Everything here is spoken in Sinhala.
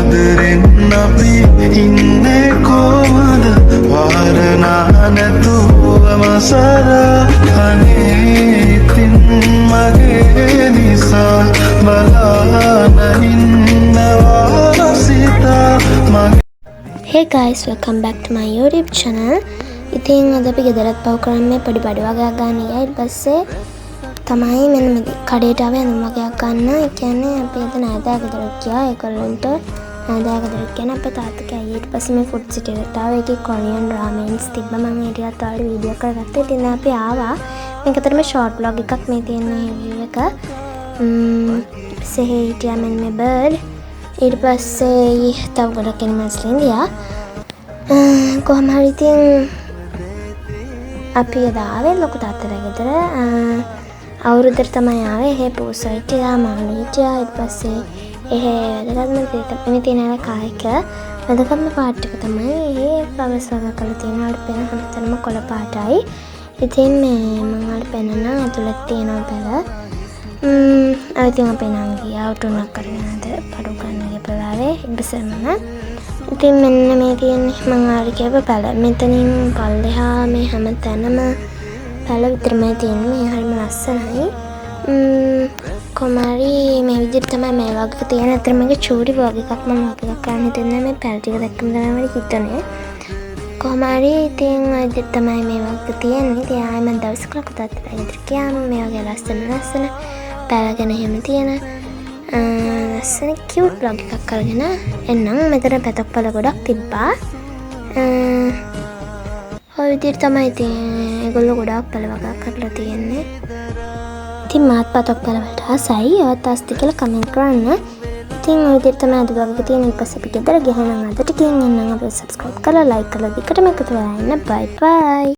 ආදරෙන් අපි ඉන්නේ කොහමද වාරනා නැතුවම සරා අනේ ඉතින් මගේ නිසා බලාන ඉන්නවා සිතා මගේ. Hey guys, welcome back to my YouTube channel. ඉතින් අද අපි ගෙදරත් පව් කරන්නේ පොඩි බඩු වගේක් ගන්න ගියා. ඊට පස්සේ තමයි මෙන්න මේ කඩේට ආවේ අඳුම් වගේක් ගන්න. ඒ කියන්නේ අපි අද නෑදෑ ගෙදරට ගියා. ඒගොල්ලන්ට නෑදෑ ගෙදරට කියන අපේ තාත්තගේ අයියා. ඊට පස්සේ මේ ෆුඩ් සිටි එකට ආවා. ඒකේ කොරියන් රාමෙන්ස් තිබ්බ. මම ඒටියත් ආවල වීඩියෝ කරගත්තා. ඉතින් අපි ආවා. මේක අතරම ෂෝට් vlog එකක් මේ තියෙන රිවිව් එක. පස්සේ හිටියා මෙන්න මේ බර්ඩ්. ඊට පස්සේ තව ගොඩක් ඇනිමල්ස් ඉන්දියා. කොහොම හරි ඉතින් අපි එදා ආවේ ලොකු තාත්තලා ගෙදර. අවුරුද්දට තමයි ආවේ. එහෙ පූසා හිටියා, මාළු හිටියා. ඊට පස්සේ එහෙ වැදගත්ම තියෙන කායක වැදගත්ම පාට් එක තමයි එහෙ ෆ්ලවර්ස් වගේ කරලා තියෙනවා. පෙන හැමතැනම කොළ පාටයි. ඉතින් මේ මම වලට පෙන්නන ඇතුළත තියෙනවා පෙළ. ඉතින් අපේ නංගියා උටුණක් කරගෙන අද පඩු ගන්න ගිහලා ඉබසමන. ඉතින් මෙන්න මේ තියෙන්නේ මම ආරි කියව පැල. මෙතනින් පල්ලෙහා මේ හැම තැනම පැල විතරමයි තියෙන්නේ. මේ හරිම ලස්සනයි. කොමාරි මේ විදිහට තමයි මේ වගේ තියෙන. අතර මේක චූරි වගේ එකක් මම වගේ එකක් ගන්න හිතන්නේ. මේ පැල ටික දැක්කම තමයි හිතන්නේ. කොමාරි ඉතින් ඔය විදිහට තමයි මේ වගේ තියෙන්නේ. ඉතින් ආයෙ මම දවසක ලොකු තාත්තලා ගෙදර ගියාම මේ වගේ ලස්සන පැල ගැන එහෙම තියෙන ලස්සන කියුට් vlog එකක් කරගෙන එන්නම්. මෙතන පැතක් පළ ගොඩක් තිබ්බා. ඔය විදිහට තමයි ඉතින් ඒගොල්ලෝ ගොඩාක් පළ වගා කරලා තියෙන්නේ. ඉතින් මාත් පැතක් පළ වලට ආසයි. ඔයත් ආස්ති කියලා කමෙන්ට් කරන්න. ඉතින් ඔය විදිහට තමයි අද vlog එක තියෙන්නේ. ඊට පස්සේ අපි ගෙදර ගිහනම් අදට කියන්න අපිට subscribe කරලා like කරලා දිගටම එකතු වෙලා ඉන්න. bye bye.